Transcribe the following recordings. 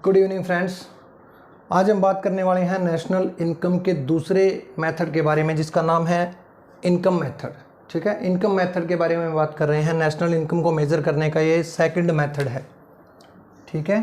Good evening friends. आज हम बात करने वाले हैं नेशनल इनकम के दूसरे मेथड के बारे में, जिसका नाम है इनकम मेथड। ठीक है, इनकम मेथड के बारे में बात कर रहे हैं। नेशनल इनकम को मेज़र करने का ये सेकंड मेथड है। ठीक है,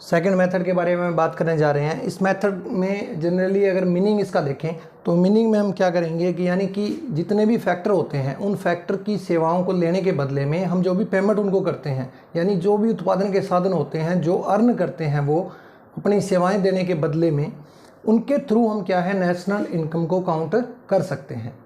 सेकंड मेथड के बारे में बात करने जा रहे हैं। इस मेथड में जनरली अगर मीनिंग इसका देखें तो मीनिंग में हम क्या करेंगे कि यानी कि जितने भी फैक्टर होते हैं उन फैक्टर की सेवाओं को लेने के बदले में हम जो भी पेमेंट उनको करते हैं, यानी जो भी उत्पादन के साधन होते हैं जो अर्न करते हैं वो अपनी सेवाएं देने के बदले में, उनके थ्रू हम क्या है नेशनल इनकम को काउंट कर सकते हैं।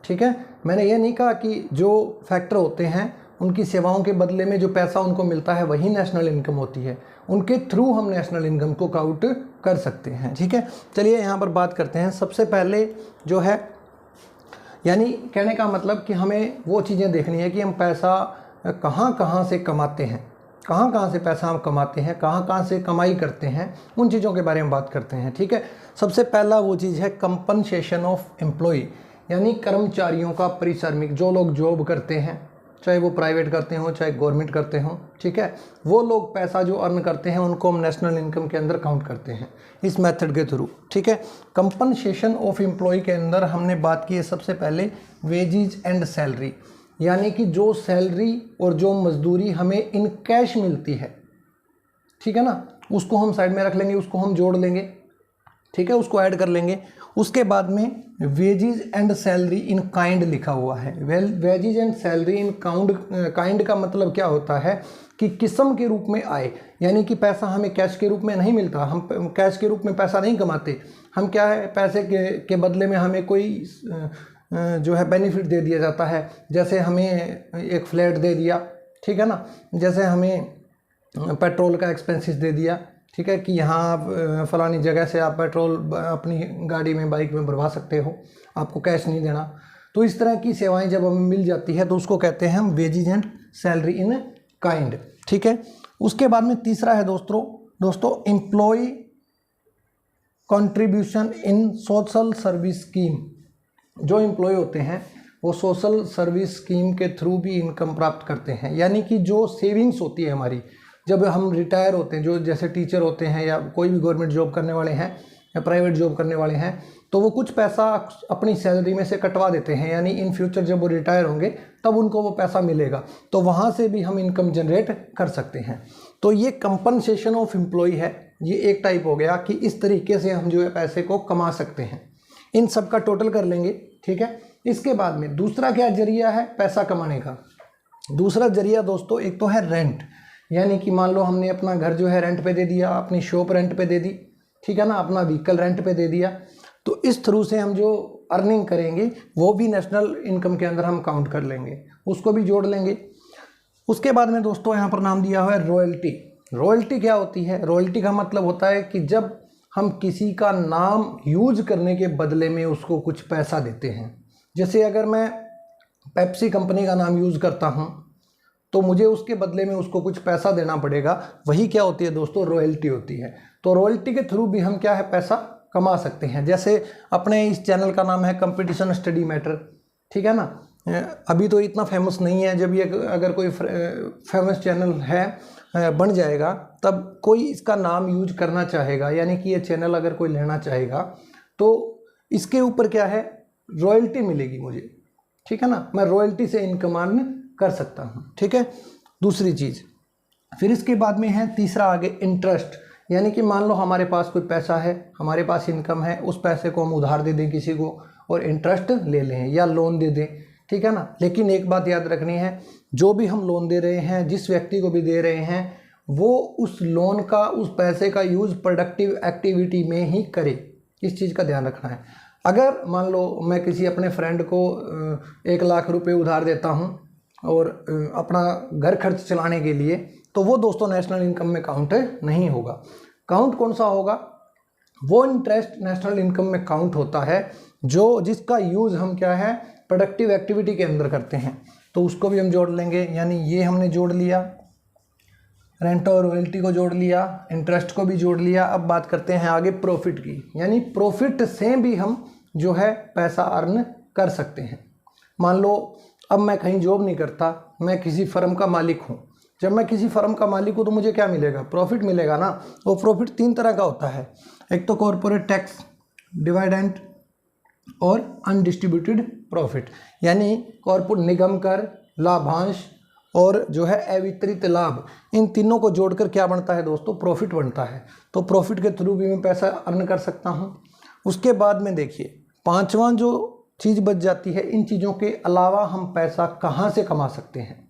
ठीक है, मैंने ये नहीं कहा कि जो फैक्टर होते हैं उनकी सेवाओं के बदले में जो पैसा उनको मिलता है वही नेशनल इनकम होती है, उनके थ्रू हम नेशनल इनकम को काउंट कर सकते हैं। ठीक है, चलिए यहाँ पर बात करते हैं। सबसे पहले जो है, यानी कहने का मतलब कि हमें वो चीज़ें देखनी है कि हम पैसा कहाँ कहाँ से कमाते हैं, कहाँ कहाँ से पैसा हम कमाते हैं, कहाँ कहाँ से कमाई करते हैं, उन चीज़ों के बारे में बात करते हैं। ठीक है, सबसे पहला वो चीज़ है कंपनसेशन ऑफ एम्प्लॉय, यानी कर्मचारियों का परिश्रमिक। जो लोग जॉब करते हैं, चाहे वो प्राइवेट करते हों चाहे गवर्नमेंट करते हों, ठीक है, वो लोग पैसा जो अर्न करते हैं उनको हम नेशनल इनकम के अंदर काउंट करते हैं इस मेथड के थ्रू। ठीक है, कंपनसेशन ऑफ एम्प्लॉय के अंदर हमने बात की है सबसे पहले वेजेस एंड सैलरी, यानी कि जो सैलरी और जो मजदूरी हमें इन कैश मिलती है, ठीक है ना, उसको हम साइड में रख लेंगे, उसको हम जोड़ लेंगे। ठीक है, उसको ऐड कर लेंगे। उसके बाद में wages and salary in kind लिखा हुआ है। Wages and salary in kind का मतलब क्या होता है कि किस्म के रूप में आए, यानी कि पैसा हमें कैश के रूप में नहीं मिलता, हम कैश के रूप में पैसा नहीं कमाते। हम क्या है, पैसे के बदले में हमें कोई जो है बेनिफिट दे दिया जाता है। जैसे हमें एक फ्लैट दे दिया, ठीक है ना, जैसे हमें पेट्रोल का एक्सपेंसेस दे दिया, ठीक है, कि यहाँ आप फलानी जगह से आप पेट्रोल अपनी गाड़ी में बाइक में भरवा सकते हो, आपको कैश नहीं देना। तो इस तरह की सेवाएं जब हमें मिल जाती है तो उसको कहते हैं हम wages and salary in kind. ठीक है, उसके बाद में तीसरा है दोस्तों employ contribution in social service scheme. जो एम्प्लॉय होते हैं वो सोशल सर्विस स्कीम के थ्रू भी इनकम प्राप्त करते हैं, यानी कि जो सेविंग्स होती है हमारी जब हम रिटायर होते हैं, जो जैसे टीचर होते हैं या कोई भी गवर्नमेंट जॉब करने वाले हैं या प्राइवेट जॉब करने वाले हैं, तो वो कुछ पैसा अपनी सैलरी में से कटवा देते हैं, यानी इन फ्यूचर जब वो रिटायर होंगे तब उनको वो पैसा मिलेगा, तो वहाँ से भी हम इनकम जनरेट कर सकते हैं। तो ये कंपनसेशन ऑफ एम्प्लॉय है, ये एक टाइप हो गया कि इस तरीके से हम जो है पैसे को कमा सकते हैं। इन सब का टोटल कर लेंगे। ठीक है, इसके बाद में दूसरा क्या जरिया है पैसा कमाने का? दूसरा जरिया दोस्तों एक तो है रेंट, यानी कि मान लो हमने अपना घर जो है रेंट पे दे दिया, अपनी शॉप रेंट पे दे दी, ठीक है ना, अपना व्हीकल रेंट पे दे दिया, तो इस थ्रू से हम जो अर्निंग करेंगे वो भी नेशनल इनकम के अंदर हम काउंट कर लेंगे, उसको भी जोड़ लेंगे। उसके बाद में दोस्तों यहाँ पर नाम दिया हुआ है रॉयल्टी। रॉयल्टी क्या होती है? रॉयल्टी का मतलब होता है कि जब हम किसी का नाम यूज करने के बदले में उसको कुछ पैसा देते हैं। जैसे अगर मैं पेप्सी कंपनी का नाम यूज़ करता हूँ तो मुझे उसके बदले में उसको कुछ पैसा देना पड़ेगा, वही क्या होती है दोस्तों? रॉयल्टी होती है। तो रॉयल्टी के थ्रू भी हम क्या है पैसा कमा सकते हैं। जैसे अपने इस चैनल का नाम है कंपटीशन स्टडी मैटर, ठीक है ना, अभी तो इतना फेमस नहीं है, जब ये अगर कोई फेमस चैनल है बन जाएगा तब कोई इसका नाम यूज करना चाहेगा, यानी कि ये चैनल अगर कोई लेना चाहेगा तो इसके ऊपर क्या है रॉयल्टी मिलेगी मुझे, ठीक है ना, मैं रॉयल्टी से इनकम अर्न कर सकता हूँ। ठीक है, दूसरी चीज़। फिर इसके बाद में है तीसरा आगे इंटरेस्ट, यानी कि मान लो हमारे पास कोई पैसा है, हमारे पास इनकम है, उस पैसे को हम उधार दे दें किसी को और इंटरेस्ट ले लें या लोन दे दें, ठीक है ना। लेकिन एक बात याद रखनी है, जो भी हम लोन दे रहे हैं, जिस व्यक्ति को भी दे रहे हैं, वो उस लोन का, उस पैसे का यूज़ प्रोडक्टिव एक्टिविटी में ही करे, इस चीज़ का ध्यान रखना है। अगर मान लो मैं किसी अपने फ्रेंड को 1 लाख रुपए उधार देता हूँ और अपना घर खर्च चलाने के लिए, तो वो दोस्तों नेशनल इनकम में काउंट नहीं होगा। काउंट कौन सा होगा? वो इंटरेस्ट नेशनल इनकम में काउंट होता है जो जिसका यूज़ हम क्या है प्रोडक्टिव एक्टिविटी के अंदर करते हैं, तो उसको भी हम जोड़ लेंगे। यानी ये हमने जोड़ लिया, रेंट और रॉयल्टी को जोड़ लिया, इंटरेस्ट को भी जोड़ लिया। अब बात करते हैं आगे प्रॉफिट की, यानी प्रॉफिट से भी हम जो है पैसा अर्न कर सकते हैं। मान लो अब मैं कहीं जॉब नहीं करता, मैं किसी फर्म का मालिक हूँ, जब मैं किसी फर्म का मालिक हूँ तो मुझे क्या मिलेगा, प्रॉफिट मिलेगा ना। वो प्रॉफिट 3 तरह का होता है, एक तो कॉरपोरेट टैक्स, डिविडेंड और अनडिस्ट्रीब्यूटेड प्रॉफिट, यानी कॉरपोरेट निगम कर, लाभांश और जो है अवितरित लाभ, इन तीनों को जोड़कर क्या बनता है दोस्तों, प्रॉफिट बनता है। तो प्रॉफिट के थ्रू भी मैं पैसा अर्न कर सकता हूँ। उसके बाद में देखिए 5वां जो चीज़ बच जाती है, इन चीज़ों के अलावा हम पैसा कहाँ से कमा सकते हैं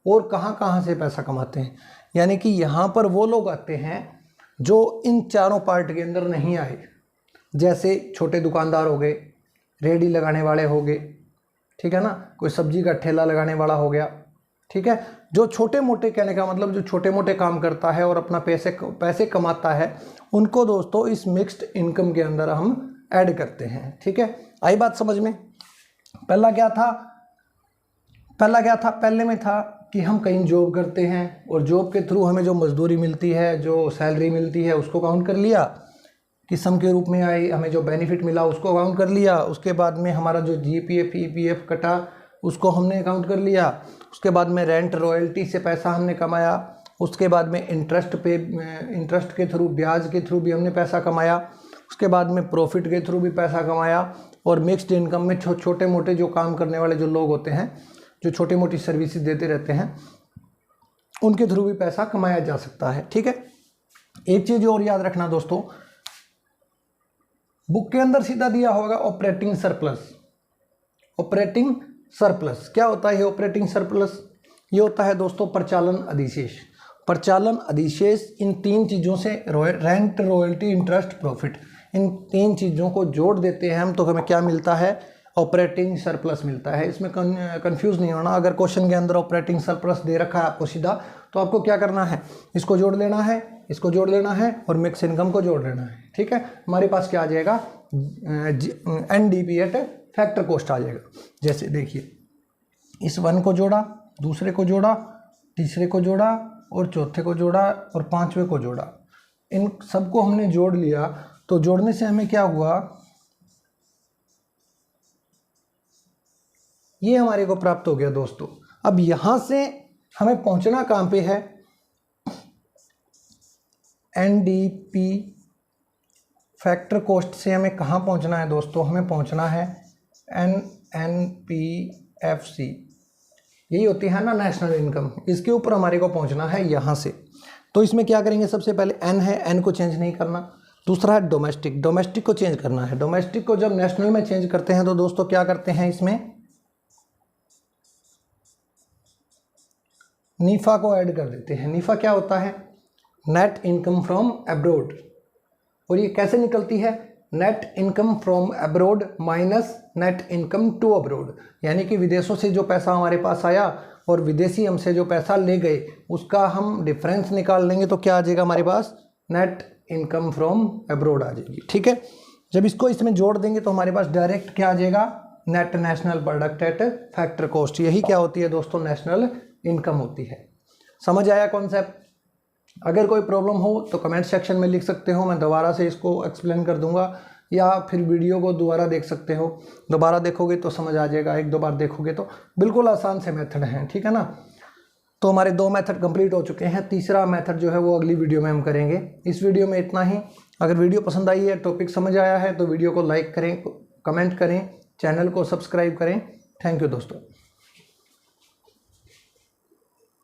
और कहाँ कहाँ से पैसा कमाते हैं। यानी कि यहाँ पर वो लोग आते हैं जो इन चारों पार्ट के अंदर नहीं आए, जैसे छोटे दुकानदार हो गए, रेहड़ी लगाने वाले हो गए, ठीक है ना, कोई सब्जी का ठेला लगाने वाला हो गया, ठीक है। जो छोटे मोटे, कहने का मतलब जो छोटे मोटे काम करता है और अपना पैसे कमाता है, उनको दोस्तों इस मिक्स्ड इनकम के अंदर हम ऐड करते हैं, ठीक है। आई बात समझ में। पहला क्या था, पहले में था कि हम कहीं जॉब करते हैं और जॉब के थ्रू हमें जो मजदूरी मिलती है, जो सैलरी मिलती है, उसको काउंट कर लिया कि सम के रूप में आई, हमें जो बेनिफिट मिला उसको काउंट कर लिया। उसके बाद में हमारा जो जीपीएफ ईपीएफ कटा उसको हमने काउंट कर लिया। उसके बाद में रेंट रॉयल्टी से पैसा हमने कमाया। उसके बाद में इंटरेस्ट के थ्रू, ब्याज के थ्रू भी हमने पैसा कमाया। उसके बाद में प्रॉफिट के थ्रू भी पैसा कमाया। और मिक्स्ड इनकम में छोटे मोटे जो काम करने वाले जो लोग होते हैं, जो छोटी मोटी सर्विसेज देते रहते हैं, उनके थ्रू भी पैसा कमाया जा सकता है, ठीक है। एक चीज़ और याद रखना दोस्तों, बुक के अंदर सीधा दिया होगा ऑपरेटिंग सरप्लस। ऑपरेटिंग सरप्लस क्या होता है? ऑपरेटिंग सरप्लस ये होता है दोस्तों परिचालन अधिशेष। परिचालन अधिशेष इन 3 चीज़ों से, रेंट रॉयल्टी इंटरेस्ट प्रॉफिट, इन 3 चीज़ों को जोड़ देते हैं हम, तो हमें क्या मिलता है? ऑपरेटिंग सरप्लस मिलता है। इसमें कंफ्यूज नहीं होना। अगर क्वेश्चन के अंदर ऑपरेटिंग सरप्लस दे रखा है आपको सीधा, तो आपको क्या करना है? इसको जोड़ लेना है, इसको जोड़ लेना है और मिक्स इनकम को जोड़ लेना है, ठीक है। हमारे पास क्या आ जाएगा? एनडीपी एट फैक्टर कॉस्ट आ जाएगा। जैसे देखिए, इस 1 को जोड़ा, दूसरे को जोड़ा, तीसरे को जोड़ा और चौथे को जोड़ा और 5वें को जोड़ा। इन सबको हमने जोड़ लिया, तो जोड़ने से हमें क्या हुआ? ये हमारे को प्राप्त हो गया दोस्तों। अब यहां से हमें पहुंचना कहां पे है? एनडीपी फैक्टर कॉस्ट से हमें कहां पहुंचना है दोस्तों? हमें पहुंचना है एनपीएफसी। यही होती है ना नेशनल इनकम, इसके ऊपर हमारे को पहुंचना है यहां से। तो इसमें क्या करेंगे? सबसे पहले एन है, एन को चेंज नहीं करना। दूसरा है डोमेस्टिक, डोमेस्टिक को चेंज करना है। डोमेस्टिक को जब नेशनल में चेंज करते हैं तो दोस्तों क्या करते हैं? इसमें नीफा को ऐड कर देते हैं। नीफा क्या होता है? Net income from abroad. और ये कैसे निकलती है? Net income from abroad minus net income to abroad. यानी कि विदेशों से जो पैसा हमारे पास आया और विदेशी हमसे जो पैसा ले गए, उसका हम डिफरेंस निकाल लेंगे तो क्या आ जाएगा हमारे पास? नेट इनकम फ्रॉम अब्रोड आ जाएगी, ठीक है। जब इसको इसमें जोड़ देंगे तो हमारे पास डायरेक्ट क्या आ जाएगा? Net national product at factor cost. यही क्या होती है दोस्तों? नेशनल इनकम होती है। समझ आया कॉन्सेप्ट? अगर कोई प्रॉब्लम हो तो कमेंट सेक्शन में लिख सकते हो, मैं दोबारा से इसको एक्सप्लेन कर दूंगा, या फिर वीडियो को दोबारा देख सकते हो। दोबारा देखोगे तो समझ आ जाएगा, 1-2 बार देखोगे तो बिल्कुल आसान से मेथड हैं, ठीक है ना। तो हमारे 2 मेथड कंप्लीट हो चुके हैं। तीसरा मेथड जो है वो अगली वीडियो में हम करेंगे। इस वीडियो में इतना ही। अगर वीडियो पसंद आई है, टॉपिक समझ आया है, तो वीडियो को लाइक करें, कमेंट करें, चैनल को सब्सक्राइब करें। थैंक यू दोस्तों।